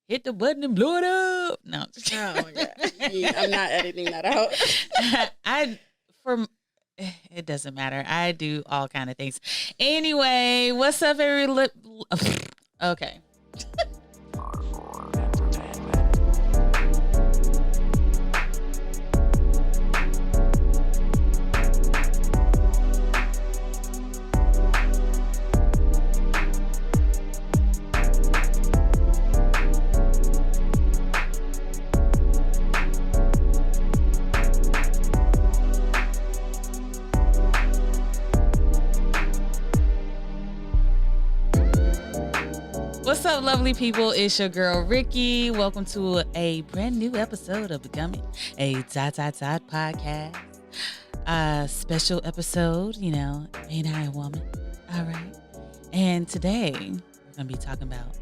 hit the button and blow it up. No. Oh my God. I'm not editing that out. It doesn't matter. I do all kind of things. Anyway, what's up, every okay. What's up, lovely people? It's your girl, Ricki. Welcome to a brand new episode of Becoming a .podcast. Special episode, ain't I a woman? All right. And today, we're going to be talking about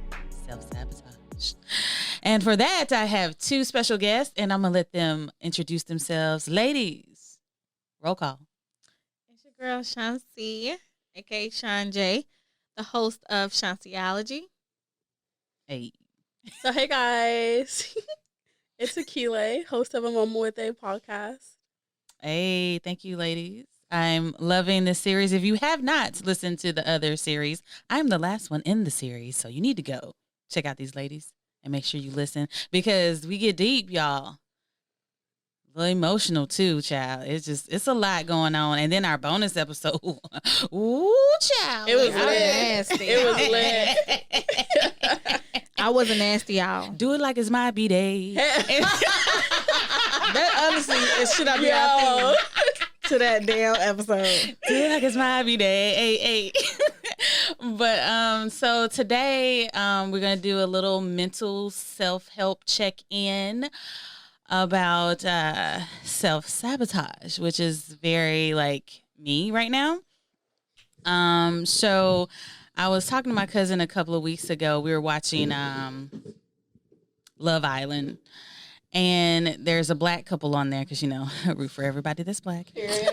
self-sabotage. And for that, I have two special guests, and I'm going to let them introduce themselves. Ladies, roll call. It's your girl, Shancy, a.k.a. Sean J., the host of Shancyology. Hey. So, hey guys, it's Akile, host of A Moment with a podcast. Hey, thank you, ladies. I'm loving this series. If you have not listened to the other series, I'm the last one in the series, so you need to go check out these ladies and make sure you listen because we get deep, y'all. A little emotional too, child. It's a lot going on. And then our bonus episode, ooh, child. It was lit. It was lit. I wasn't nasty, y'all. Do it like it's my B-Day. That honestly, it should not be our theme to that damn episode. Do it like it's my B-Day. Hey. But so today we're gonna do a little mental self-help check-in about self-sabotage, which is very like me right now. So I was talking to my cousin a couple of weeks ago. We were watching Love Island, and there's a black couple on there because root for everybody that's black.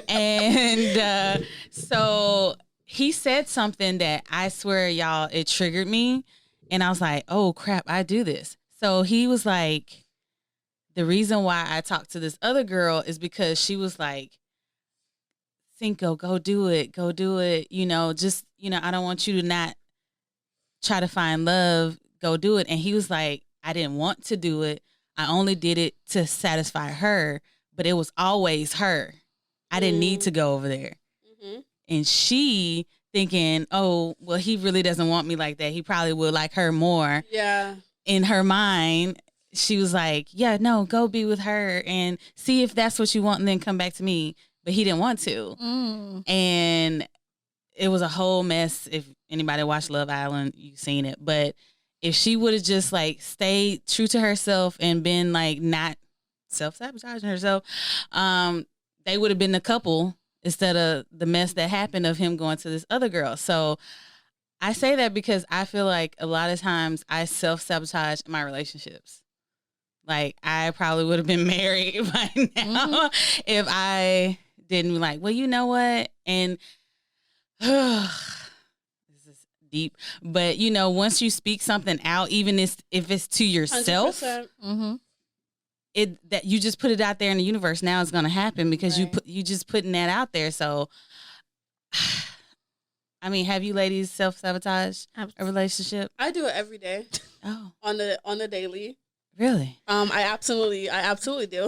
And so he said something that I swear, y'all, it triggered me, and I was like, "Oh crap, I do this." So he was like, the reason why I talked to this other girl is because she was like, Cinco, go do it. I don't want you to not try to find love. Go do it. And he was like, I didn't want to do it. I only did it to satisfy her, but it was always her. I didn't need to go over there. Mm-hmm. And she thinking, oh, well, he really doesn't want me like that. He probably would like her more. Yeah. In her mind, she was like, yeah, no, go be with her and see if that's what you want and then come back to me. But he didn't want to. And it was a whole mess. If anybody watched Love Island, you've seen it. But if she would have just like stayed true to herself and been like not self-sabotaging herself, they would have been a couple instead of the mess that happened of him going to this other girl. So I say that because I feel like a lot of times I self-sabotage my relationships. Like, I probably would have been married by now if I didn't like, well, you know what? And this is deep. But, once you speak something out, even if it's to yourself, that you just put it out there in the universe, now it's going to happen because you just putting that out there. So, I mean, have you ladies self-sabotage a relationship? I do it every day. Oh. On the daily. Really? I absolutely do.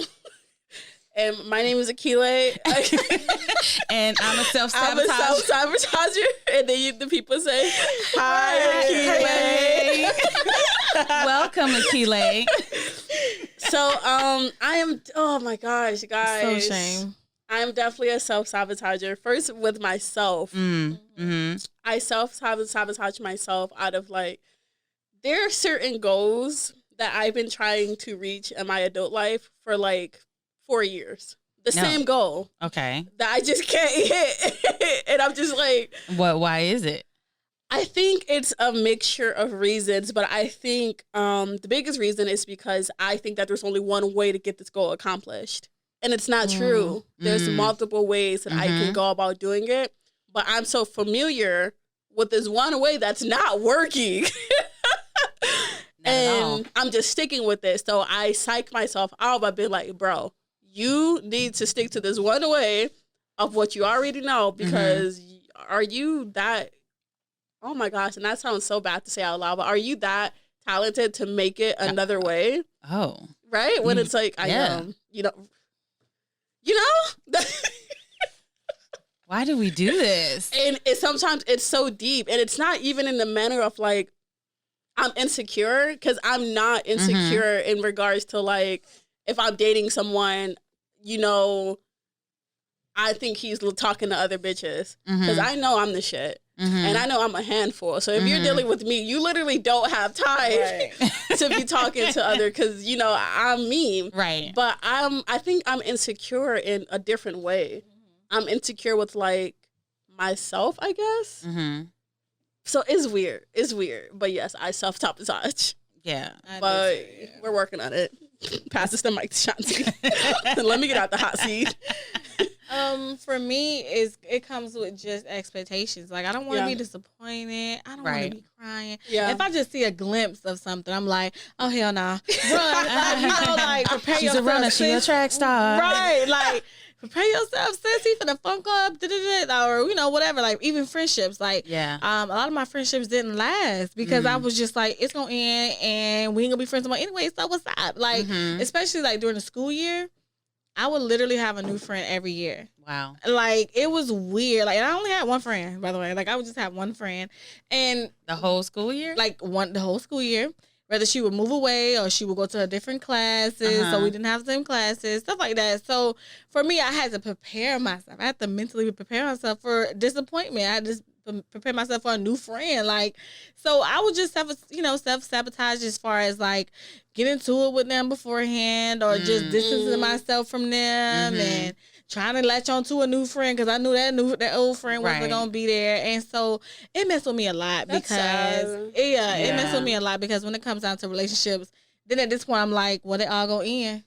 And my name is Akile. And I'm a self-sabotager. And then the people say, hi, Akile. Welcome, Akile. So, I am, oh my gosh, guys. So shame. I am definitely a self-sabotager. First, with myself. Mm-hmm. I self-sabotage myself out of there are certain goals that I've been trying to reach in my adult life for 4 years. Same goal. Okay. That I just can't hit. And I'm just like... Why is it? I think it's a mixture of reasons, but I think the biggest reason is because I think that there's only one way to get this goal accomplished. And it's not true. There's multiple ways that I can go about doing it. But I'm so familiar with this one way that's not working. And I'm just sticking with it. So I psych myself out by being like, bro, you need to stick to this one way of what you already know, because are you that, oh my gosh, and that sounds so bad to say out loud, but are you that talented to make it another way? Oh. Right? When it's like, I am, you know. Why do we do this? And sometimes it's so deep, and it's not even in the manner of like, I'm insecure, because I'm not insecure in regards to like, if I'm dating someone, you know, I think he's talking to other bitches, because I know I'm the shit. And I know I'm a handful. So if you're dealing with me, you literally don't have time to be talking to other, because, you know, I'm me. Right. But I think I'm insecure in a different way. I'm insecure with, like, myself, I guess. So it's weird. It's weird. But yes, I self-sabotage. Yeah. But we're working on it. Pass this the mic to Shanti. Let me get out the hot seat. For me, it comes with just expectations. Like, I don't want to be disappointed. I don't want to be crying. Yeah. If I just see a glimpse of something, I'm like, oh, hell nah. Run. You know, like, prepare yourself. She's a runner. She's a track star. Right. Like, prepare yourself, sis. He finna funk up, or, you know, whatever. Like, even friendships. Like, a lot of my friendships didn't last because I was just like, it's gonna end and we ain't gonna be friends anymore anyway, so what's up? Like, especially, like, during the school year, I would literally have a new friend every year. Wow. Like, it was weird. Like, and I only had one friend, by the way. Like, I would just have one friend. And the whole school year? Like, the whole school year. Whether she would move away or she would go to different classes, so we didn't have the same classes, stuff like that. So, for me, I had to prepare myself. I had to mentally prepare myself for disappointment. I had to prepare myself for a new friend. Like, so I would just self-sabotage as far as, like, get into it with them beforehand or just distancing myself from them and trying to latch on to a new friend because I knew that old friend wasn't going to be there. And so it messed with me a lot because it messed with me a lot because when it comes down to relationships, then at this point I'm like, well, they all go in.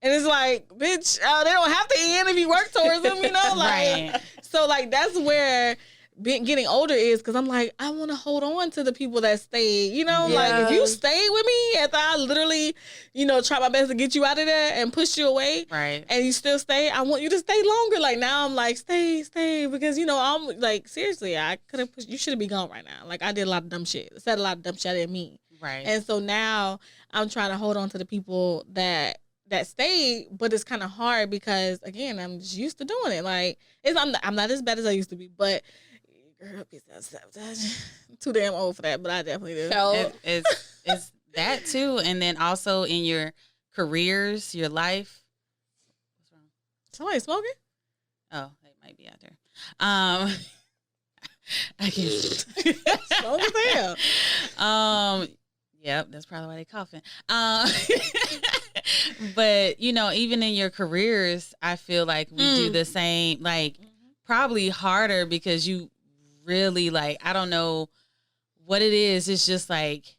And it's like, bitch, they don't have to end if you work towards them, you know? Like, so, like, that's where getting older is, because I'm like, I want to hold on to the people that stay, you know? Like, if you stay with me after I literally, you know, try my best to get you out of there and push you away, and you still stay, I want you to stay longer. Like, now I'm like, stay, because, you know, I'm like, seriously, I could have pushed, you should be gone right now. Like, I did a lot of dumb shit. I said a lot of dumb shit I didn't mean. Right. And so now I'm trying to hold on to the people that stayed, but it's kind of hard because, again, I'm just used to doing it. Like, I'm not as bad as I used to be, but girl, be self-sabotage. I'm too damn old for that, but I definitely do. It's that too, and then also in your careers, your life. What's wrong? Somebody smoking? Oh, they might be out there. I guess. Smoke as hell. Yep, that's probably why they coughing. But you know, even in your careers, I feel like we do the same. Like, probably harder because you really, like, I don't know what it is. It's just like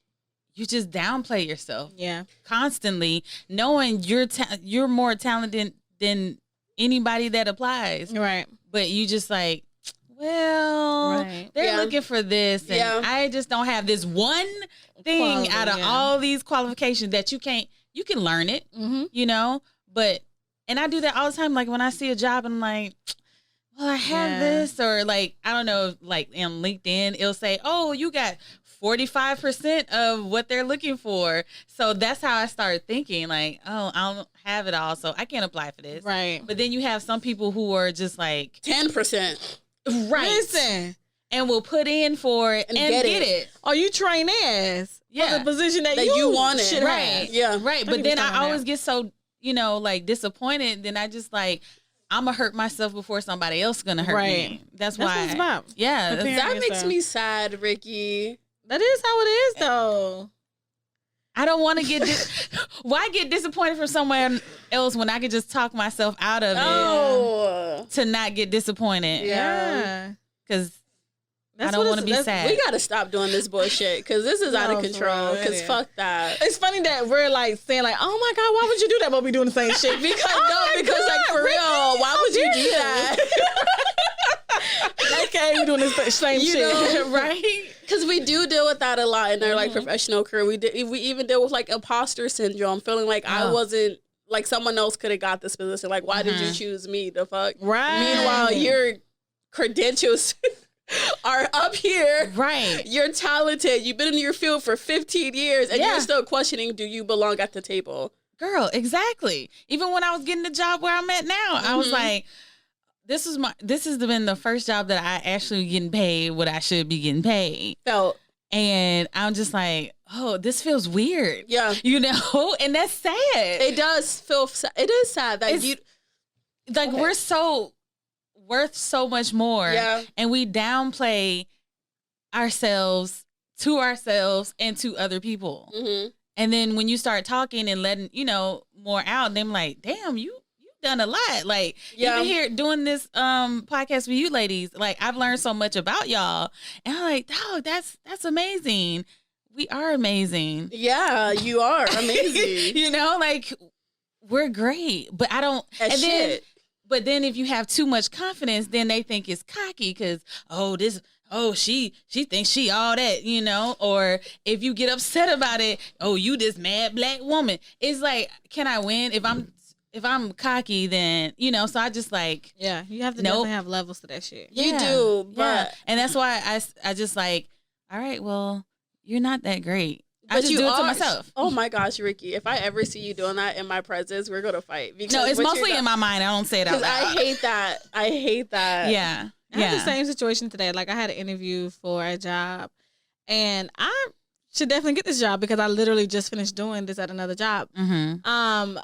you just downplay yourself. Yeah, constantly knowing you're more talented than anybody that applies. Right, but you just like, well, they're looking for this, and I just don't have this one thing out of all these qualifications that you can learn it, you know. But and I do that all the time. Like, when I see a job and I'm like, well, I have this, or like, I don't know, like on LinkedIn, it'll say, oh, you got 45% of what they're looking for. So that's how I started thinking, like, oh, I don't have it all, so I can't apply for this. Right. But then you have some people who are just like 10%. Right. Listen. And will put in for it and get it. Or you train ass for the position that you wanted. Right. Yeah. Right. But then I always get so, you know, like, disappointed. Then I just like, I'm going to hurt myself before somebody else is going to hurt me. That's why. What it's about. Yeah. That makes me sad, Ricki. That is how it is, though. I don't want to get why get disappointed from someone else when I could just talk myself out of it to not get disappointed. Yeah. Because I don't want to be sad. We got to stop doing this bullshit because this is out of control. Because fuck that. It's funny that we're like saying like, oh my God, why would you do that? But we doing the same shit. Because because like, for real, why would you do that? Like, okay, we're doing this same You shit, know? right? Because we do deal with that a lot in our like professional career. We even deal with like imposter syndrome, feeling like I wasn't, like someone else could have got this position. Like, why did you choose me? The fuck? Right. Meanwhile, your credentials are up here. Right. You're talented. You've been in your field for 15 years and you're still questioning, do you belong at the table? Girl, exactly. Even when I was getting the job where I'm at now, I was like, this has been the first job that I actually getting paid what I should be getting paid. Felt. And I'm just like, oh, this feels weird. Yeah. You know? And that's sad. It does feel sad. It is sad that we're so worth so much more. Yeah. And we downplay ourselves and to other people. Mm-hmm. And then when you start talking and letting, more out, them like, damn, you've done a lot. Like, even here doing this podcast with you ladies, like, I've learned so much about y'all. And I'm like, dog, that's amazing. We are amazing. Yeah, you are amazing. Like, we're great. But I don't. But then if you have too much confidence, then they think it's cocky because, she thinks she all that, or if you get upset about it, you this mad black woman. It's like, can I win? If I'm cocky, then, so I just like. Yeah, you have to definitely have levels to that shit. You do, but. Yeah. And that's why I just like, all right, well, you're not that great. I just do it to myself. Oh my gosh, Ricki! If I ever see you doing that in my presence, we're gonna fight. No, it's mostly in my mind. I don't say it out loud. Because I hate that. Yeah. I had the same situation today. Like, I had an interview for a job, and I should definitely get this job because I literally just finished doing this at another job. Mm-hmm.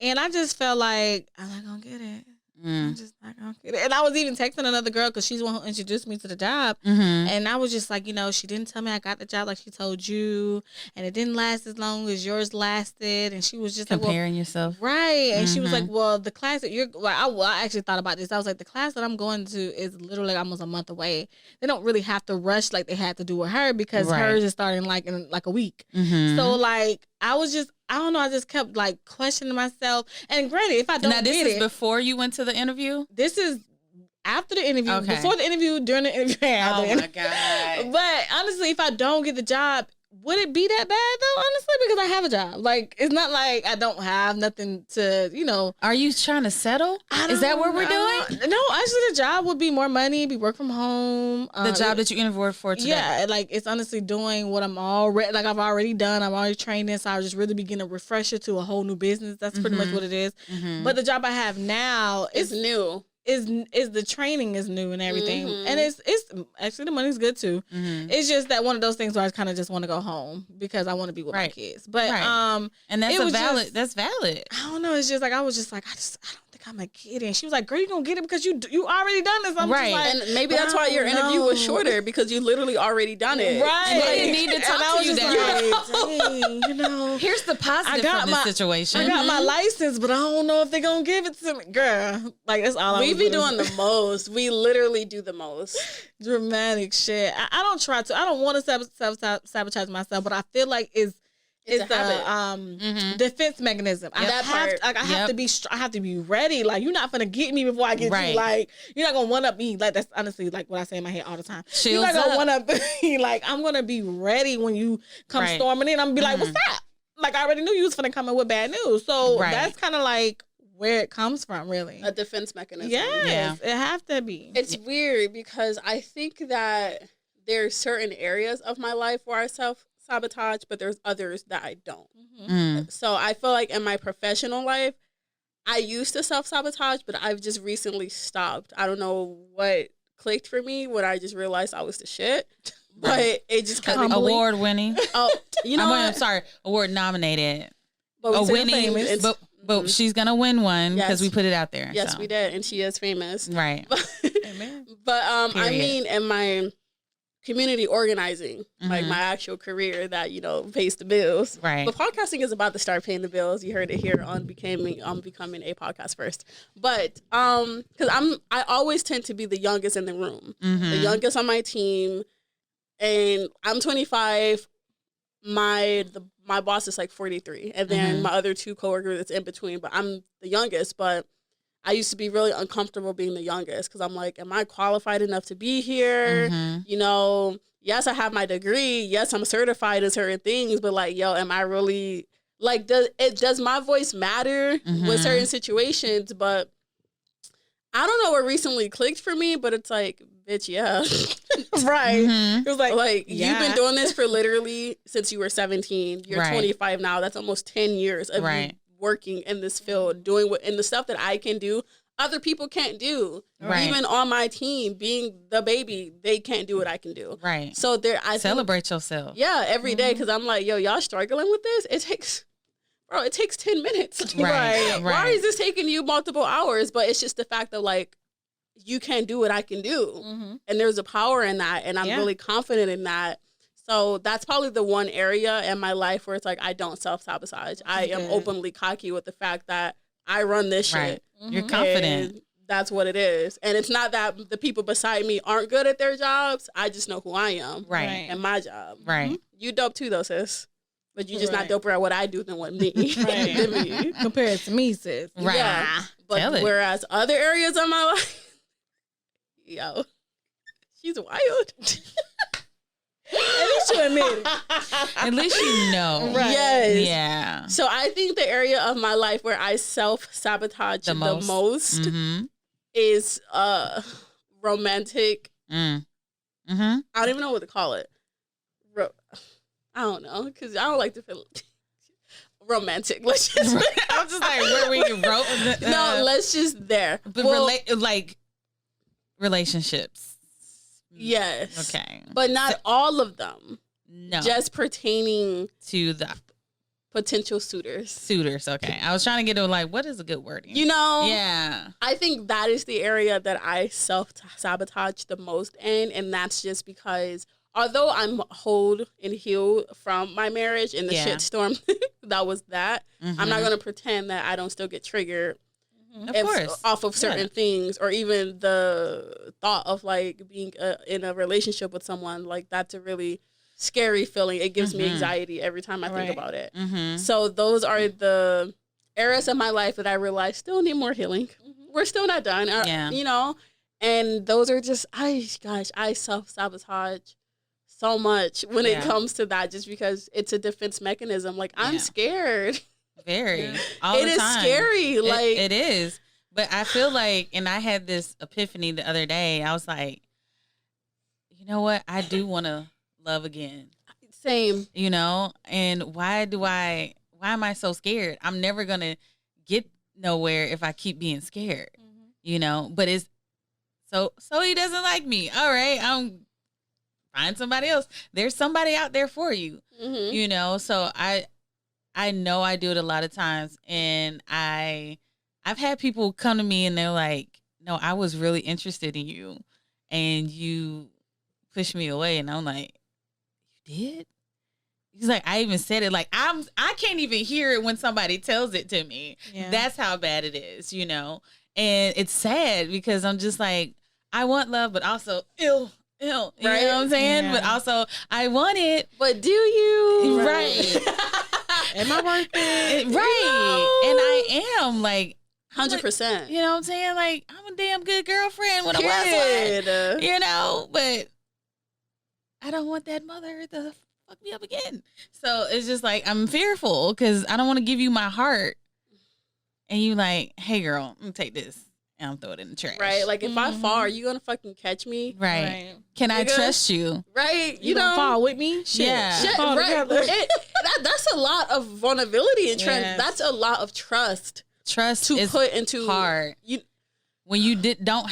And I just felt like I'm not gonna get it. I'm just not gonna get it. And I was even texting another girl because she's the one who introduced me to the job. Mm-hmm. And I was just like, she didn't tell me I got the job like she told you, and it didn't last as long as yours lasted. And she was just comparing yourself, right? And she was like, well, the class that you're like, I actually thought about this. I was like, the class that I'm going to is literally almost a month away. They don't really have to rush like they had to do with her because hers is starting like in like a week. Mm-hmm. So like, I was just, I don't know. I just kept like questioning myself. And granted, if I don't now, this is before you went to the interview. This is after the interview, before the interview, during the interview. My God! But honestly, if I don't get the job, would it be that bad though? Honestly, because I have a job. Like, it's not like I don't have nothing to, Are you trying to settle? Is that what we're doing? No, actually, the job would be more money, be work from home. The job that you interviewed for today. Yeah, like, it's honestly doing what I've already done. I'm already trained in, so I just really begin a refresher to a whole new business. That's pretty much what it is. Mm-hmm. But the job I have now is new. Is the training is new and everything, and it's actually the money's good too. Mm-hmm. It's just that one of those things where I kind of just want to go home because I want to be with my kids. But and that's that's valid. I don't know. It's just like I was just like I don't think I'm a kid, and she was like, "Girl, you gonna get it because you already done this." I'm just like, and maybe that's why your interview was shorter because you literally already done it. Right? They didn't need to talk to you that. Here's the positive from this situation. I got my license, but I don't know if they're gonna give it to me, girl. Like, that's all we be doing the most. We literally do the most dramatic shit. I don't try to. I don't want to sabotage myself, but I feel like it's a defense mechanism. I have to be ready. Like, you're not gonna get me before I get you. Like, you're not gonna one up me. Like, that's honestly like what I say in my head all the time. You're not gonna one up me. Like, I'm gonna be ready when you come storming in. I'm gonna be like, what's that? Like, I already knew you was gonna come in with bad news. So that's kind of like where it comes from, really. A defense mechanism. Yes, it have to be. It's weird because I think that there's certain areas of my life where I self-sabotage, but there's others that I don't. Mm-hmm. So I feel like in my professional life, I used to self-sabotage, but I've just recently stopped. I don't know what clicked for me when I just realized I was the shit. But it just kind of award winning. Oh, you know, I'm sorry, award nominated. But winning, but she's gonna win one because we put it out there. Yes, we did, and she is famous, right? But I mean, in my community organizing, like my actual career that pays the bills, right? But podcasting is about to start paying the bills. You heard it here on becoming a podcast first. But because I always tend to be the youngest in the room, the youngest on my team, and I'm 25. My boss is like 43, and then my other two coworkers that's in between, but I'm the youngest. But I used to be really uncomfortable being the youngest because I'm like, am I qualified enough to be here? You know, yes, I have my degree. Yes, I'm certified in certain things, but like, yo, am I really like, does my voice matter with certain situations? But I don't know what recently clicked for me, but it's like, bitch, yeah. Right. It was like you've been doing this for literally since you were 17. You're 25 now. That's almost 10 years of you working in this field, doing and the stuff that I can do, other people can't do. Even on my team, being the baby, they can't do what I can do. So I celebrate yourself. Yeah, every day, because I'm like, yo, y'all struggling with this? It takes 10 minutes. Why is this taking you multiple hours? But it's just the fact that like, you can't do what I can do. And there's a power in that. And I'm really confident in that. So that's probably the one area in my life where it's like, I don't self-sabotage. I am openly cocky with the fact that I run this shit. You're confident. And that's what it is. And it's not that the people beside me aren't good at their jobs. I just know who I am. And my job. You dope too, though, sis. But you just not doper at what I do than what me. Than me. Compared to me, sis. Yeah. But whereas other areas of my life, yo, she's wild. At least you admit it. At least you know. Yes. Yeah. So I think the area of my life where I self-sabotage the most is romantic. I don't even know what to call it. I don't know, because I don't like to feel romantic. Let's just. I'm just like, where we wrote. No, let's just there. But like relationships. Yes. Okay. But not all of them. No. Just pertaining to the potential suitors. Suitors, okay. I was trying to get to like, what is a good wording? You know? Yeah. I think that is the area that I self-sabotage the most in. And that's just because although I'm whole and healed from my marriage and the shitstorm that was that, I'm not going to pretend that I don't still get triggered. Of course. Off of certain things, or even the thought of like being in a relationship with someone, like that's a really scary feeling. It gives me anxiety every time I think about it. So those are the areas of my life that I realize still need more healing. We're still not done, you know, and those are just, I self-sabotage so much when it comes to that, just because it's a defense mechanism. Like I'm scared. Very. All it the is time. Scary. Like it is. But I feel like, and I had this epiphany the other day. I was like, you know what? I do want to love again. Same. You know? And why am I so scared? I'm never going to get nowhere if I keep being scared. You know? But it's so he doesn't like me. All right. Find somebody else. There's somebody out there for you. You know? So I know I do it a lot of times, and I've had people come to me and they're like, no, I was really interested in you and you pushed me away. And I'm like, you did? He's like, I even said it. Like, I can't even hear it when somebody tells it to me. That's how bad it is, you know? And it's sad because I'm just like, I want love, but also ill. You know what I'm saying? But also I want it. But do you? Right. Am I worth it? Right. And I am like 100%. You know what I'm saying? Like, I'm a damn good girlfriend when I was one. You know, but I don't want that mother to fuck me up again. So it's just like, I'm fearful because I don't want to give you my heart. And you like, hey girl, I'm gonna take this and I'm throw it in the trash. Right. Like if I fall, are you gonna fucking catch me? Right. Can I trust you? Right. You don't fall with me? Shit. Yeah. Right. That's a lot of vulnerability and trust. Yes. That's a lot of trust. Trust to is put into hard. When you didn't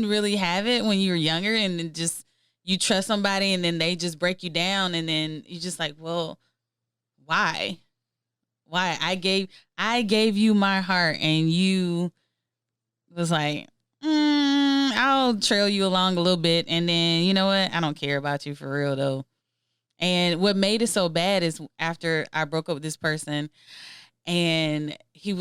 really have it when you were younger, and then just you trust somebody and then they just break you down, and then you just like, well, why? I gave you my heart and you was like, I'll trail you along a little bit, and then you know what? I don't care about you for real though. And what made it so bad is after I broke up with this person, and we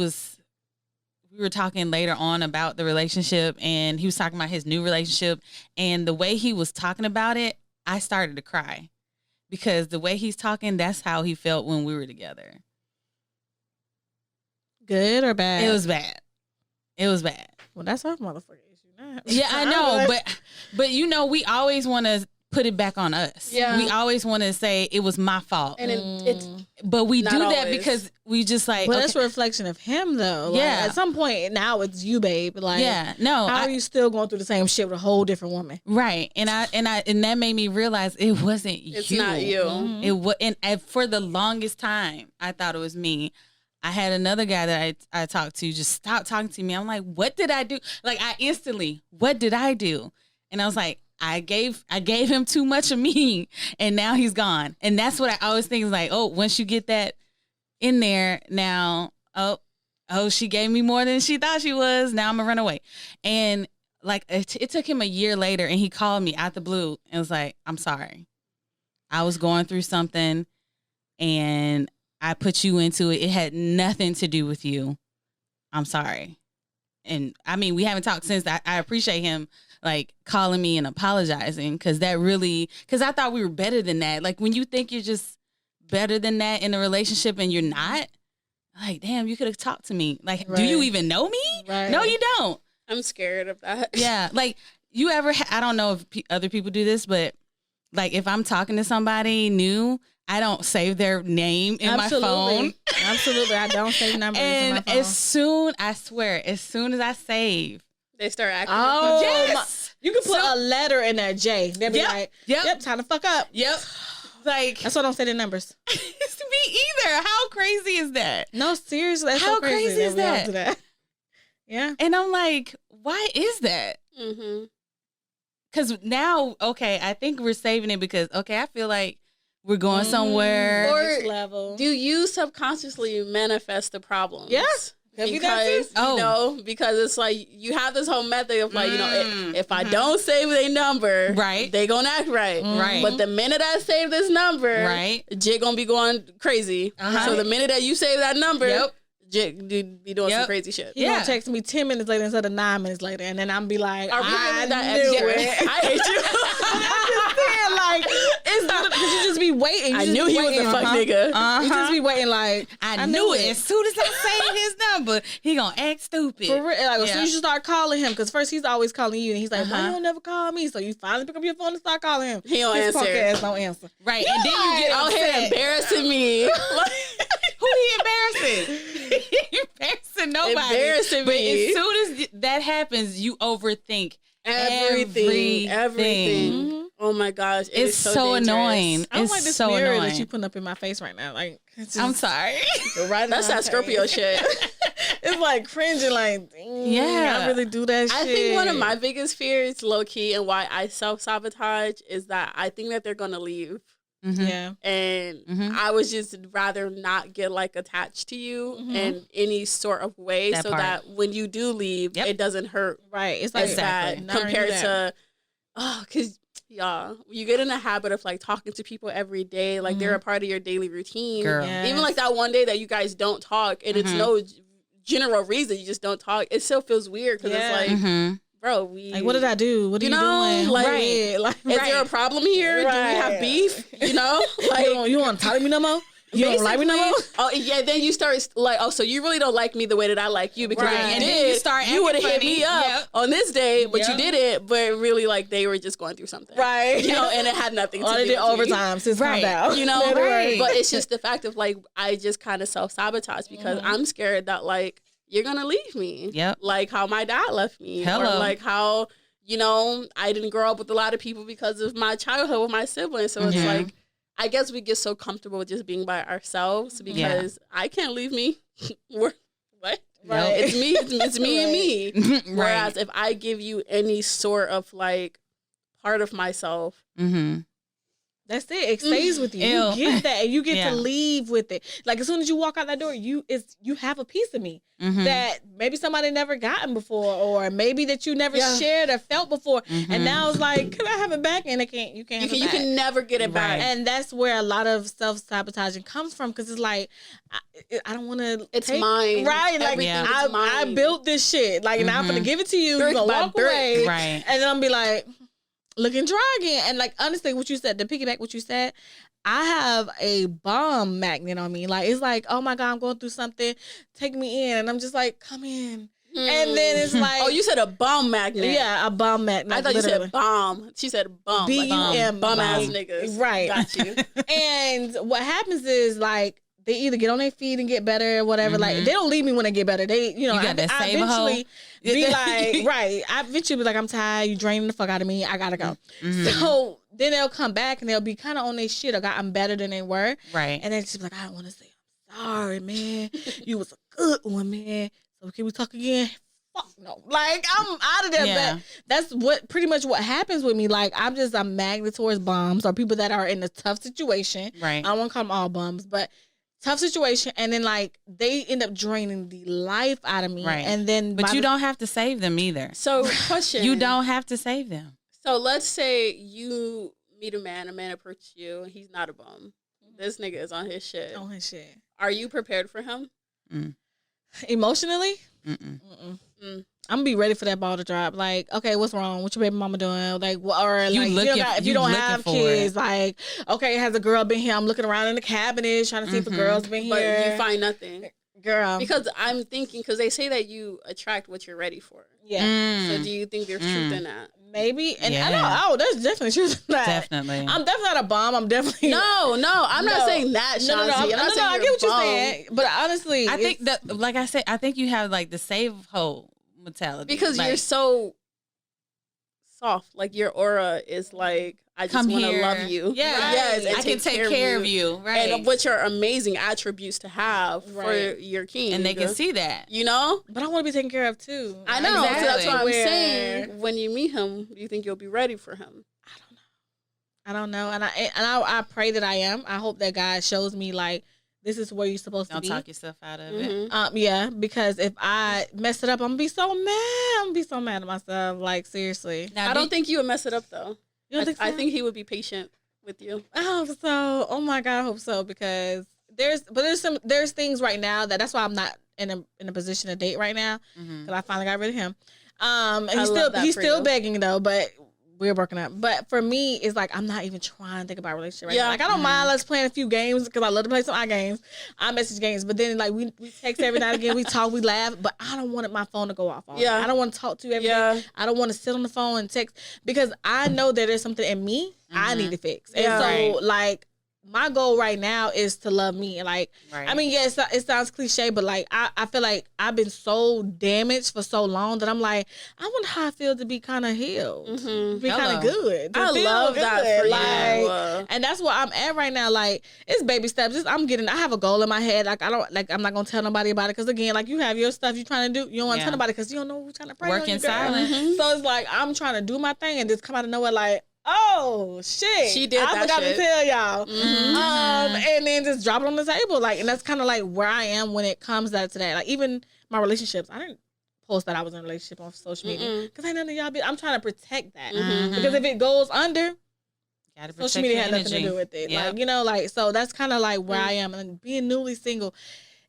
were talking later on about the relationship, and he was talking about his new relationship, and the way he was talking about it, I started to cry because the way he's talking, that's how he felt when we were together. Good or bad? It was bad. It was bad. Well, that's our motherfucking issue now. Yeah, I know, but you know, we always want to put it back on us. Yeah. We always want to say it was my fault. And it's but we do that always. because we just like, But okay. that's a reflection of him, though. Like, Yeah. at some point, now it's you, babe. Like, Yeah, no. how are you still going through the same shit with a whole different woman? Right. And that made me realize it wasn't you. it's not you. Mm-hmm. It was, and for the longest time, I thought it was me. I had another guy that I talked to just stop talking to me. I'm like, what did I do? Like, I instantly, what did I do? And I was like, I gave him too much of me, and now he's gone. And that's what I always think is like, oh, once you get that in there, now, oh, she gave me more than she thought she was. Now I'm gonna run away. And like, it took him a year later, and he called me out the blue and was like, I'm sorry. I was going through something, and I put you into it. It had nothing to do with you. I'm sorry. And I mean, we haven't talked since. I appreciate him like calling me and apologizing, because I thought we were better than that. Like, when you think you're just better than that in a relationship and you're not, like, damn, you could have talked to me. Like, do you even know me? Right. No, you don't. I'm scared of that. Yeah. Like, you ever, I don't know if other people do this, but like, if I'm talking to somebody new, I don't save their name in my phone. Absolutely. I don't save numbers in my And phone. I swear, as soon as I save, They start acting. Oh, yes, you can put a letter in there, J. They'll be like, yep, time to fuck up. Yep. Like, That's why I don't say the numbers. it's me either. How crazy is that? No, seriously. That's How so crazy crazy is we all that? do that? Yeah. And I'm like, why is that? Mm-hmm. Because now, okay, I think we're saving it because, okay, I feel like we're going somewhere. Or Next level. do you subconsciously manifest the problems? Yes. Because because it's like you have this whole method of like, if I don't save their number, Right. they gonna act right. Right. But the minute I save this number, Right. Jit gonna be going crazy. So the minute that you save that number, Jit be doing some crazy shit. He gonna text me 10 minutes later instead of 9 minutes later, and then I'm be like, Are we I really that knew extra? it. I hate you. I'm just saying, like, it's because you just be waiting. I knew he was a fuck nigga. You just be waiting, like, I knew it. As soon as I saved his number, he gonna act stupid. For real, like, as soon as you start calling him, because first he's always calling you, and he's like, "Why you don't never call me?" So you finally pick up your phone and start calling him. He don't His answer. punk ass don't answer. Right. And then you get out here upset. embarrassing me. Who he embarrassing? He embarrassing nobody. Embarrassing but me. as soon as that happens, you overthink Everything. everything. Oh my gosh. It's so so dangerous. annoying. I don't It's like this so mirror annoying. that you putting up in my face right now. Like, it's just, I'm sorry. right in That's my that Scorpio face. shit. It's like cringing, like, Yeah. I really do that shit. I think one of my biggest fears, low key, and why I self-sabotage is that I think that they're going to leave. Yeah. And I would just rather not get like attached to you in any sort of way, That so part. that when you do leave, it doesn't hurt Right. It's like as bad compared to, because y'all, you get in a habit of like talking to people every day, like they're a part of your daily routine. Girl. Even like that one day that you guys don't talk, and it's no general reason, you just don't talk. It still feels weird because it's like, bro, like, what did I do? What are you doing? Like, Like, is there a problem here? Do we have beef? You know, like you want to talk to me no more? You don't like me no more? Oh yeah, then you start like, oh, so you really don't like me the way that I like you, because if you And did, then you start you would have hit acting me up funny. on this day, but you didn't. But really, like, they were just going through something, Right. You know, and it had nothing to All do they did with me. overtime since Right. down. You know, Right. but it's just the fact of like, I just kind of self-sabotage because I'm scared that like you're gonna leave me. Yep. Like how my dad left me, Hello. or like how, you know, I didn't grow up with a lot of people because of my childhood with my siblings. So it's like, I guess we get so comfortable with just being by ourselves because I can't leave me. What? Right. It's me. It's me and me. Right. Whereas if I give you any sort of like part of myself, That's it. It stays with you. Ew. You get that, and you get Yeah. to leave with it. Like, as soon as you walk out that door, you have a piece of me that maybe somebody never gotten before, or maybe that you never shared or felt before, and now it's like, can I have it back? And you can't. Have it you back. can never get it back. And that's where a lot of self-sabotaging comes from, because it's like, I don't want to. It's mine. Right? Like, Everything is I mine. built this shit. Like, now I'm gonna give it to you. Brick You're gonna by walk brick. away, Right. and then I'm be like, looking dry again. And like, honestly, what you said, to piggyback what you said, I have a bomb magnet on me. Like, it's like, oh my God, I'm going through something. Take me in. And I'm just like, come in. And then it's like, oh, you said a bum magnet. Yeah, a bum magnet. I thought literally. you said bomb. She said bum. B-U-M. Bum ass niggas. Right. Got you. And what happens is like they either get on their feet and get better or whatever. Like they don't leave me when they get better. They, you know, you got I eventually be like, right. I eventually be like, I'm tired. You draining the fuck out of me. I gotta go. So then they'll come back and they'll be kind of on their shit or gotten better than they were. Right. And then she's like, I don't want to say I'm sorry, man. You was a good one, man. So can we talk again? Fuck no. Like, I'm out of there. Yeah. But that's what pretty much what happens with me. Like, I'm just a magnet towards bums or people that are in a tough situation. Right. I don't want to call them all bums, but tough situation. And then, like, they end up draining the life out of me. Right. And then, but you don't have to save them either. So, question. You don't have to save them. So, let's say you meet a man approaches you, and he's not a bum. This nigga is on his shit. On his shit. Are you prepared for him? Emotionally? Mm-mm. I'm gonna be ready for that ball to drop. Like, okay, what's wrong? What your baby mama doing? Like, or You like, looking- if you you don't looking have for kids, it. like, okay, has a girl been here? I'm looking around in the cabinet trying to see if a girl's been But here. you find nothing. Girl, Because I'm thinking, because they say that you attract what you're ready for. yeah, So do you think there's truth in that? maybe. And I Yeah. know, oh, there's definitely truth in that. Definitely. I'm definitely not a bomb. I'm definitely No, I'm not saying that, No, Shanti. I'm not saying I you're get what you're bum. saying, but honestly, I think that, like I said, I think you have like the save hoe mentality. Because like, you're so soft. Like your aura is like, I just come want to here. love you. Yeah. Yes, and I can take care of you. Right. And which are amazing attributes to have for Right. your king. And they can see that. You know? but I want to be taken care of too. I know. Exactly. So that's what I'm Where- saying. When you meet him, do you think you'll be ready for him? I don't know, and I pray that I am. I hope that God shows me like this is where you're supposed Don't to be. talk yourself out of it. Yeah, because if I mess it up, I'm gonna be so mad. I'm gonna be so mad at myself. Like seriously, Now, I don't think you would mess it up though. you don't think so? I think he would be patient with you. I hope so. Oh my God, I hope so because there's things right now that's why I'm not in a position to date right now because I finally got rid of him. And he's still begging though, but we're working up. But for me, it's like I'm not even trying to think about a relationship right now. Like I don't mind us playing a few games because I love to play some games. I message games, but then like we text every now and again, we talk, we laugh, but I don't want my phone to go off. I don't want to talk to you every day. I don't want to sit on the phone and text because I know that there's something in me I need to fix. And so like my goal right now is to love me. Like, I mean, yes, it sounds cliche, but like, I feel like I've been so damaged for so long that I'm like, I wonder how I feel to be kind of healed, be kind of good. I love that for you. And that's where I'm at right now. Like, it's baby steps. I have a goal in my head. Like, I'm not going to tell nobody about it. Cause again, like you have your stuff you're trying to do. You don't want to tell nobody cause you don't know who's trying to pray work on you, in girl. silence. So it's like, I'm trying to do my thing and just come out of nowhere like, oh shit! She did I that forgot shit. to tell y'all. And then just drop it on the table, like, and that's kind of like where I am when it comes to that. Like even my relationships, I didn't post that I was in a relationship on social media because I know none of y'all. I'm trying to protect that because if it goes under, social media had nothing to do with it. Like like so that's kind of like where I am. And being newly single,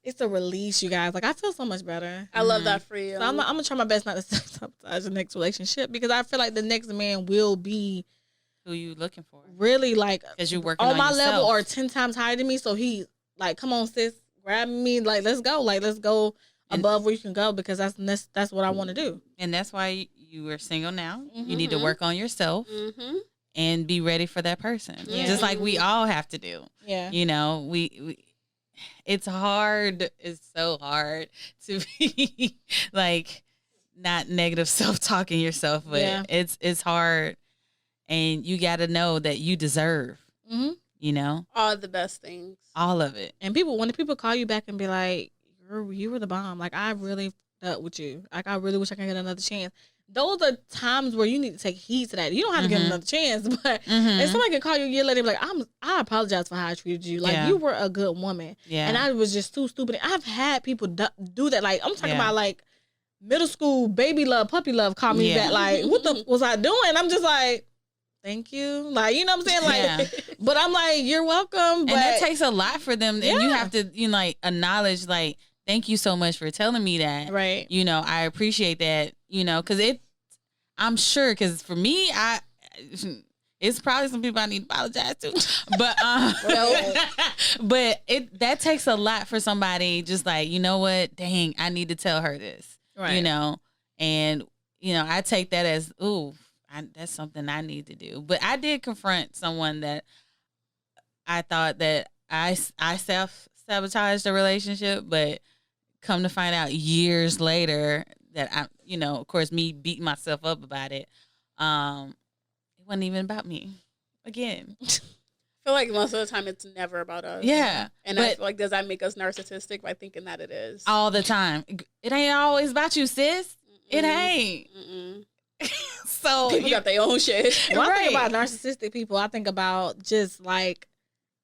it's a release, you guys. Like I feel so much better. I love that for you. So I'm gonna try my best not to sabotage the next relationship because I feel like the next man will be who you looking for. Really like because you're working on my yourself. level or 10 times higher than me. So he like, come on, sis, grab me. Like, let's go. Like, let's go above where you can go because that's what I want to do. And that's why you are single now. You need to work on yourself and be ready for that person. Just like we all have to do. Yeah. You know, we it's hard. It's so hard to be like not negative self-talking yourself, but it's hard. And you got to know that you deserve, you know, all the best things, all of it. And when the people call you back and be like, you were the bomb. Like, I really dealt with you. Like, I really wish I could get another chance. Those are times where you need to take heed to that. You don't have to get another chance, but if somebody can call you a year later and be like, I apologize for how I treated you. Like, you were a good woman. Yeah. And I was just too stupid. I've had people do that. Like, I'm talking about, like, middle school baby love, puppy love call me back. Like, what the was I doing? I'm just like, thank you. Like, you know what I'm saying? Like, but I'm like, you're welcome. But and that takes a lot for them. And you have to, like, acknowledge, like, thank you so much for telling me that. Right. You know, I appreciate that, you know, because I'm sure, because for me, it's probably some people I need to apologize to. But, but that takes a lot for somebody just like, you know what? Dang, I need to tell her this. Right. You know, and, you know, I take that as, ooh, that's something I need to do. But I did confront someone that I thought that I self-sabotaged the relationship, but come to find out years later that I, you know, of course, me beating myself up about it, it wasn't even about me. Again. I feel like most of the time it's never about us. Yeah. And I feel like, does that make us narcissistic by thinking that it is? All the time. It ain't always about you, sis. It ain't. So people got their own shit. When I think about narcissistic people, I think about just like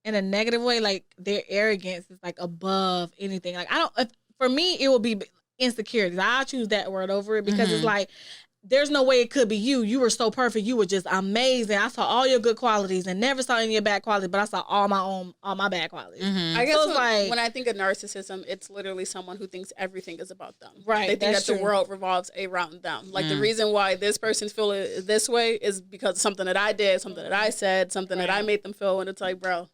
in a negative way, like their arrogance is like above anything. Like for me, it would be insecurities. I'll choose that word over it because it's like, there's no way it could be you. You were so perfect. You were just amazing. I saw all your good qualities and never saw any of your bad qualities, but I saw all my bad qualities. I guess when I think of narcissism, it's literally someone who thinks everything is about them. Right. They think that the world revolves around them. Like the reason why this person's feeling this way is because of something that I did, something that I said, something that I made them feel, and it's like, bro.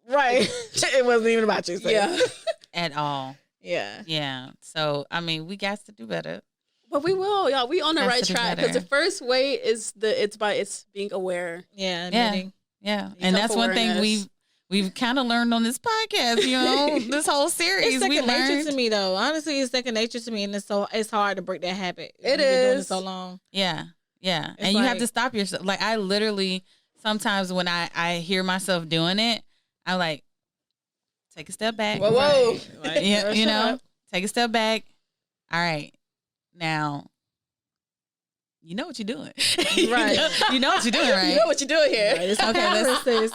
Right. It wasn't even about you. Yeah. At all. Yeah. Yeah. So, I mean, we got to do better. But we will, y'all. We on the right track because the first way is it's being aware. Yeah, admitting. Yeah. And that's one thing we've kind of learned on this podcast. You know, this whole series. It's second nature to me, though. Honestly, it's second nature to me, and it's hard to break that habit. It is. Been doing it so long. Yeah, yeah. It's and you have to stop yourself. Like I literally sometimes when I hear myself doing it, I'm like, take a step back. Whoa. Like, Yeah, you know, take a step back. All right. Now, you know what you're doing. Right. You know what you're doing, right? You know what you're doing here. Okay,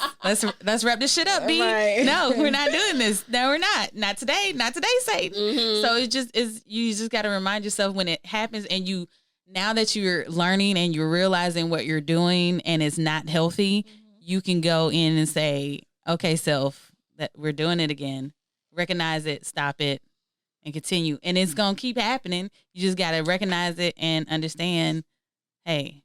let's wrap this shit up, B. Right. No, we're not doing this. No, we're not. Not today. Not today, Satan. So it just is. You just got to remind yourself when it happens, and you now that you're learning and you're realizing what you're doing and it's not healthy, you can go in and say, "Okay, self, that we're doing it again. Recognize it. Stop it." And continue. And it's going to keep happening. You just got to recognize it and understand, hey.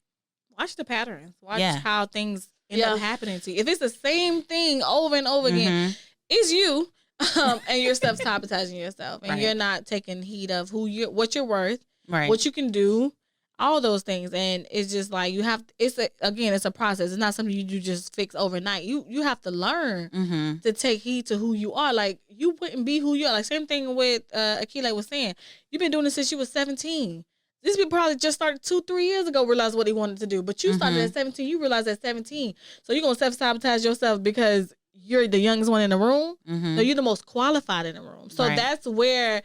Watch the patterns. Watch how things end up happening to you. If it's the same thing over and over again, it's you. And you're self-sabotaging yourself. And you're not taking heed of what you're worth, what you can do, all those things. And it's just like it's a process. It's not something you just fix overnight. You have to learn to take heed to who you are. Like you wouldn't be who you are. Like same thing with Akila was saying. You've been doing this since you was 17. These people probably just started 2-3 years ago, realized what they wanted to do. But you started at 17. You realized at 17. So you're going to self-sabotage yourself because you're the youngest one in the room. So you're the most qualified in the room. So that's where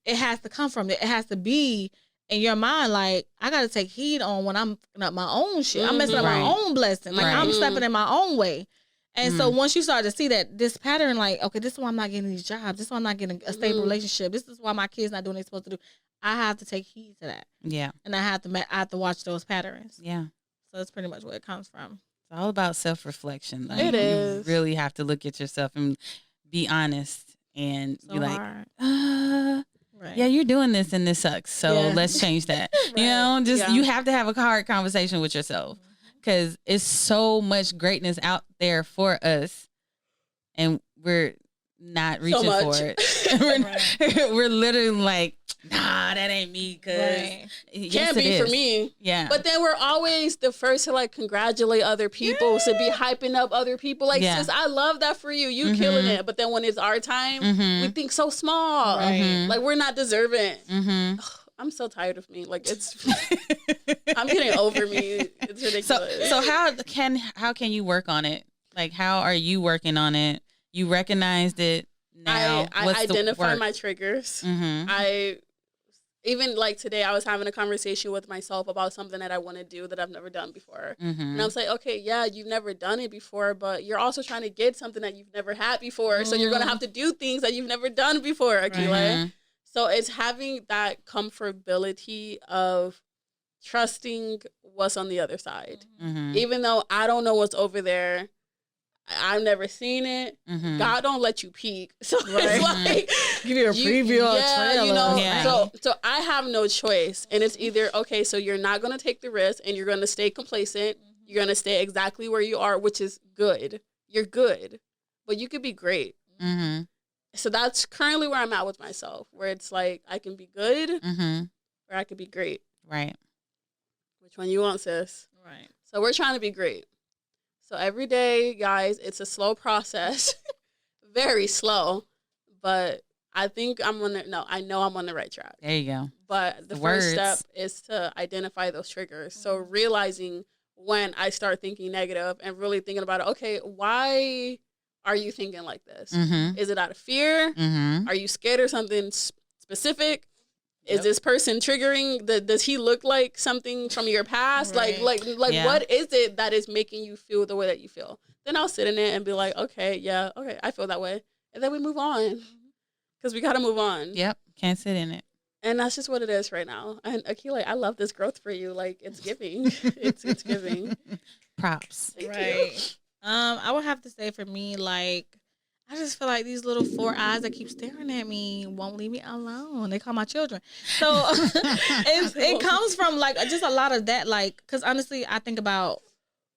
it has to come from. It has to be in your mind, like, I got to take heed on when I'm messing up my own shit. I'm messing up my own blessing. Like, I'm stepping in my own way. And so once you start to see that this pattern, like, okay, this is why I'm not getting these jobs. This is why I'm not getting a stable relationship. This is why my kids not doing what they're supposed to do. I have to take heed to that. Yeah. And I have to watch those patterns. Yeah. So that's pretty much where it comes from. It's all about self-reflection. Like, it is. You really have to look at yourself and be honest and be like, yeah, you're doing this and this sucks. So let's change that. You know, you have to have a hard conversation with yourself because it's so much greatness out there for us and we're not reaching for it. We're literally like, nah, that ain't me. Cause can't be for me. Yeah. But then we're always the first to like congratulate other people, to be hyping up other people. Like, sis, I love that for you. You killing it. But then when it's our time, we think so small. Like we're not deserving. Ugh, I'm so tired of me. Like it's, I'm getting over me. It's ridiculous. So how can you work on it? Like, how are you working on it? You recognized it now. I identify my triggers. Even like today, I was having a conversation with myself about something that I want to do that I've never done before. And I was like, okay, yeah, you've never done it before, but you're also trying to get something that you've never had before. So you're going to have to do things that you've never done before, Akila. So it's having that comfortability of trusting what's on the other side. Even though I don't know what's over there, I've never seen it. God don't let you peek. So it's like give you a preview or a trailer. You know, so I have no choice. And it's either, okay, so you're not gonna take the risk and you're gonna stay complacent. You're gonna stay exactly where you are, which is good. You're good. But you could be great. So that's currently where I'm at with myself, where it's like I can be good or I could be great. Right. Which one you want, sis? Right. So we're trying to be great. So every day, guys, it's a slow process. Very slow. But I think I know I'm on the right track. There you go. But the first step is to identify those triggers. So realizing when I start thinking negative and really thinking about it, okay, why are you thinking like this? Mm-hmm. Is it out of fear? Mm-hmm. Are you scared of something specific? Is this person triggering? Does he look like something from your past? Right. Like what is it that is making you feel the way that you feel? Then I'll sit in it and be like, okay, I feel that way. And then we move on. Because we got to move on. Yep. Can't sit in it. And that's just what it is right now. And Akila, I love this growth for you. Like, it's giving. it's giving. Props. Thank Right. you. I would have to say for me, like, I just feel like these little 4 eyes that keep staring at me won't leave me alone. They call my children. So it comes from, like, just a lot of that, like, because honestly, I think about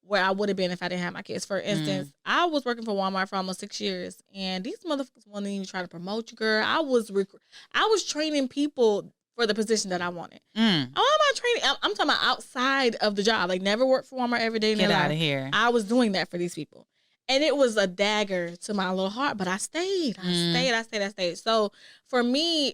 where I would have been if I didn't have my kids. For instance, I was working for Walmart for almost 6 years, and these motherfuckers wouldn't even try to promote you, girl. I was training people for the position that I wanted. Oh, I'm not training. I'm talking about outside of the job. Like, never worked for Walmart every day in their life. Get out of here. I was doing that for these people. And it was a dagger to my little heart, but I stayed. I stayed. So for me,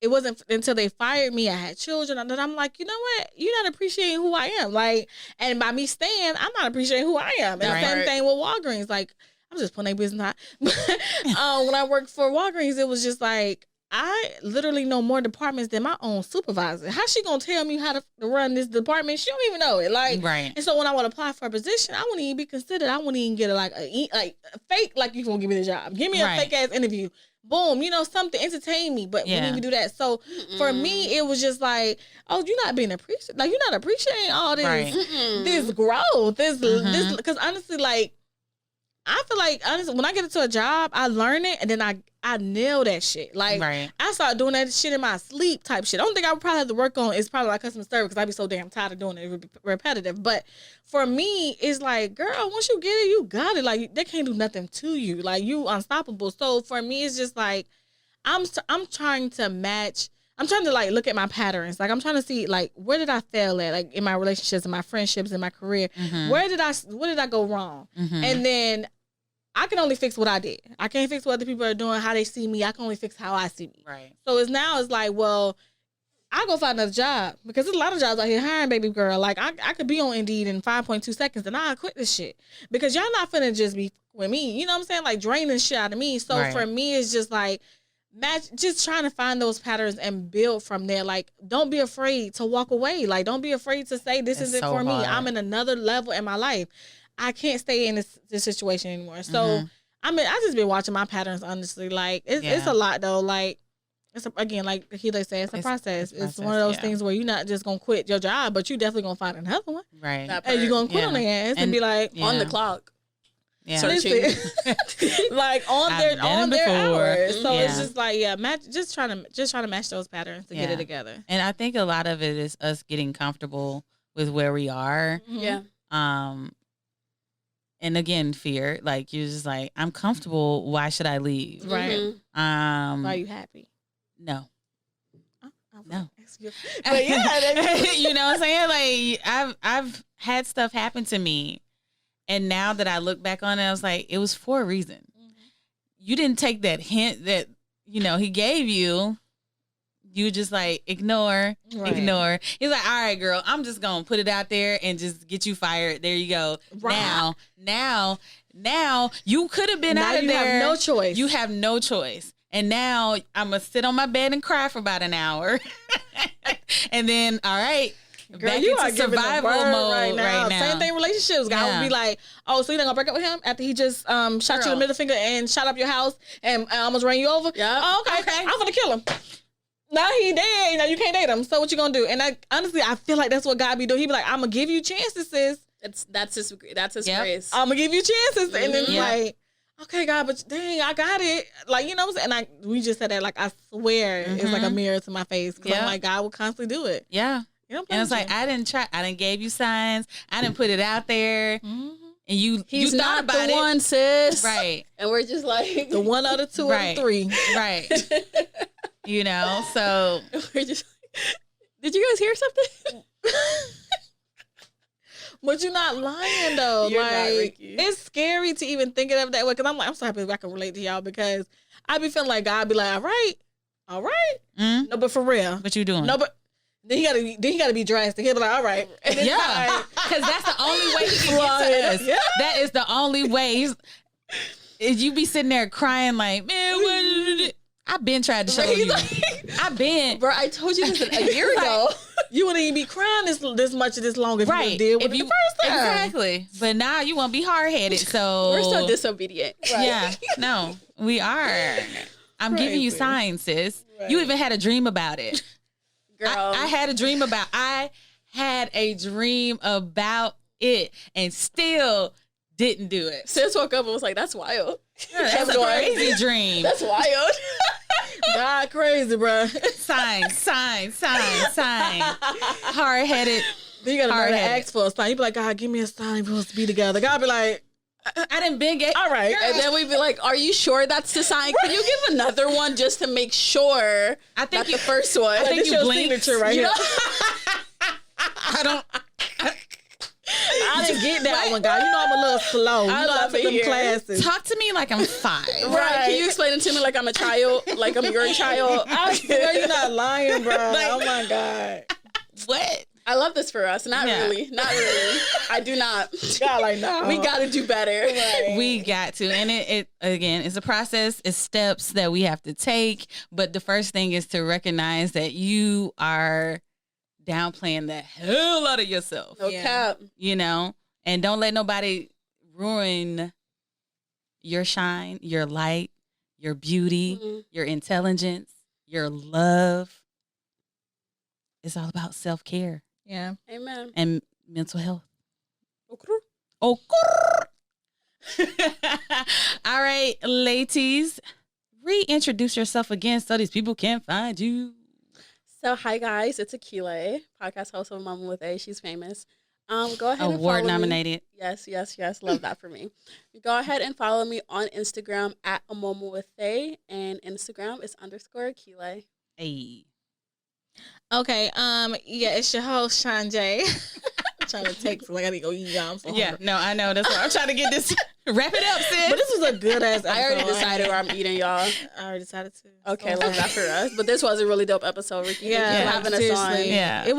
it wasn't until they fired me, I had children, and then I'm like, you know what? You're not appreciating who I am. Like, and by me staying, I'm not appreciating who I am. And Right. same thing with Walgreens. Like, I'm just putting their business out. When I worked for Walgreens, it was just like, I literally know more departments than my own supervisor. How's she gonna tell me how to run this department? She don't even know it. Like, right. And so when I would apply for a position, I wouldn't even be considered. I wouldn't even get a fake, like, you gonna give me the job. Give me a fake ass interview. Boom, something, entertain me, but wouldn't even do that. So for me, it was just like, oh, you're not being appreciated. Like, you're not appreciating all this, this growth, this, because honestly, like, I feel like, honestly, when I get into a job, I learn it, and then I nail that shit. Like, I start doing that shit in my sleep type shit. The only thing I would probably have to work on is probably like customer service, because I'd be so damn tired of doing it. It would be repetitive. But for me, it's like, girl, once you get it, you got it. Like, they can't do nothing to you. Like, you unstoppable. So for me, it's just like, I'm trying to match. I'm trying to, like, look at my patterns. Like, I'm trying to see, like, where did I fail at? Like, in my relationships, in my friendships, in my career. What did I go wrong? And then I can only fix what I did. I can't fix what other people are doing, how they see me. I can only fix how I see me. Right. So it's like, well, I go find another job, because there's a lot of jobs out here hiring, baby girl. Like, I could be on Indeed in 5.2 seconds, and I'll quit this shit, because y'all not finna just be with me. You know what I'm saying? Like, draining shit out of me. So for me, it's just like, just trying to find those patterns and build from there. Like, don't be afraid to walk away. Like, don't be afraid to say, this isn't for me. I'm in another level in my life. I can't stay in this situation anymore. So, I mean, I just been watching my patterns, honestly. Like, it's a lot, though. Like, again, like Keela said, it's a process. It's one of those things where you're not just going to quit your job, but you definitely going to find another one. Right. And you're going to quit on their ass and be like, on the clock. Yeah. Searching. Like, on their hours. So it's just like, just trying to match those patterns to get it together. And I think a lot of it is us getting comfortable with where we are. Yeah. And again, fear. Like, you're just like, I'm comfortable. Why should I leave? Right. Are you happy? No. No. But yeah, you know what I'm saying? Like, I've had stuff happen to me, and now that I look back on it, I was like, it was for a reason. You didn't take that hint that, he gave you. You just like ignore. He's like, all right, girl, I'm just gonna put it out there and just get you fired. There you go. Right. Now you could have been out of there. You have no choice. You have no choice. And now I'm gonna sit on my bed and cry for about an hour, and then all right. Girl, back you into are survival mode right now. Same thing, relationships. God would be like, oh, so you're not gonna break up with him after he just shot you in the middle finger and shot up your house and almost ran you over? Yeah. Oh, okay. I'm gonna kill him. Now he dead. You can't date him. So what you gonna do? And honestly, I feel like that's what God be doing. He be like, I'm gonna give you chances, sis. That's his grace. I'm gonna give you chances, and then like, okay, God, but dang, I got it. Like, you know what I'm saying? And we just said that. Like, I swear, it's like a mirror to my face, because I'm like, God will constantly do it. Yeah. And it's like, I didn't try. I didn't give you signs. I didn't put it out there. And He's you not about the one, sis. Right. And we're just like the one out of two or three. Right. So we're just Did you guys hear something? But you're not lying though. You're like not, Ricki. it's scary to even think of it that way. Cause I'm so happy I can relate to y'all because I be feeling like God be like, all right. Mm? No, but for real. What you doing? No, but then he gotta be drastic. He'll be like, all right. And it's Yeah, like, because that's the only way he can get to us. Yeah. That is the only way. You be sitting there crying like, man, what? I've been trying to show He's you. like, I've been. bro, I told you this a year ago. you wouldn't even be crying this much this long if Right. you did with If it you the first time. Exactly. But now you won't be hard headed. So We're so disobedient. Right? Yeah. No, we are. I'm giving you Crazy. signs, sis. Right. You even had a dream about it. Girl. I had a dream about it and still didn't do it. Sis woke up and was like, that's wild. That's a crazy dream. That's wild. God crazy, bro. Sign. Hard headed. Then you gotta learn to Hard-headed. ask for a sign. You be like, God, give me a sign for us to be together. God be like, I didn't been get. all right. And then we'd be like, are you sure that's the sign? Can you give another one just to make sure I think not the first one? I think This you your blinked. signature right You here. know? I don't. I didn't get that one, God. You know I'm a little slow. You I know I love took it them here. classes. Talk to me like I'm 5. Right. Can you explain it to me like I'm a child? Like I'm your child? I swear you're not lying, bro. Oh my God. What? I love this for us. Not Yeah. really. Not really. I do not. God, like, no. We got to do better. Right. We got to. And it again, it's a process. It's steps that we have to take. But the first thing is to recognize that you are downplaying the hell out of yourself. No Yeah. cap. You know? And don't let nobody ruin your shine, your light, your beauty, Mhm. your intelligence, your love. It's all about self-care Yeah. Amen. and mental health. Okay. Oh, all right, ladies, reintroduce yourself again so these people can find you. So, hi guys, it's Akile, podcast host of Mama with A. She's famous. Go ahead and Award follow nominated. Me. Yes. Love that for me. Go ahead and follow me on Instagram at Mama with A, and Instagram is _Akile. Hey. Okay. Yeah, it's your host, Sean J. I'm trying to text like I need to go eat y'all. Yeah, no, I know. That's why I'm trying to get this. Wrap it up, sis. But this was a good ass episode. I already decided where I'm eating, y'all. I already decided to. Okay, So love that for us. But this was a really dope episode, Ricki. Yeah, Thank you for having us on. seriously. Yeah. It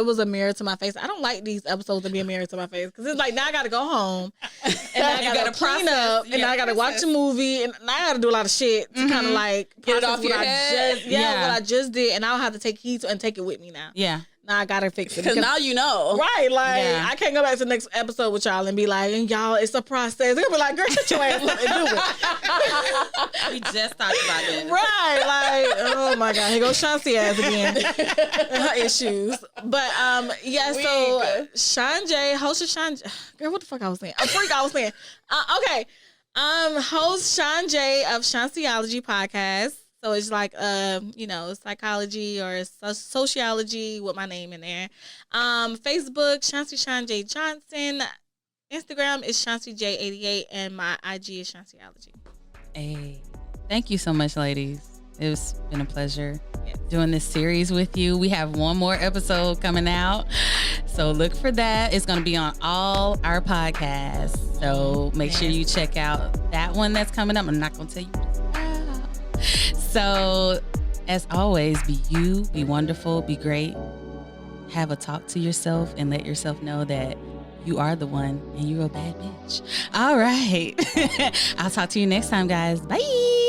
was a mirror to my face. I don't like these episodes to be a mirror to my face because it's like now I got to go home and I You got to gotta clean process. up and I got to watch a movie and now I got to do a lot of shit to kind of like Get it process off your what head. Yeah. what I just did, and I'll have to take heed to and take it with me now. Yeah. Now I gotta fix it Because now you know. right, like Yeah. I can't go back to the next episode with y'all and be like, and y'all, it's a process. They'll be like, girl, shut your ass up and do it. We just talked about this. Right, like, oh my God, here goes Shanti ass again. Her issues. But yeah, so Weak. Sean J, host of Sean J. Girl, what the fuck I was saying? I was saying. Okay. Host Sean J of Shantiology.podcast. So it's like psychology or sociology with my name in there. Facebook, Shanti Sean J Johnson. Instagram is Shanti J88 and my IG is Shantiology. Hey, thank you so much, ladies. It's been a pleasure doing this series with you. We have one more episode coming out, so look for that. It's going to be on all our podcasts, so make sure you check out that one that's coming up. I'm not going to tell you what it's about. So, as always, be you, be wonderful, be great. Have a talk to yourself and let yourself know that you are the one and you're a bad bitch. All right. I'll talk to you next time, guys. Bye.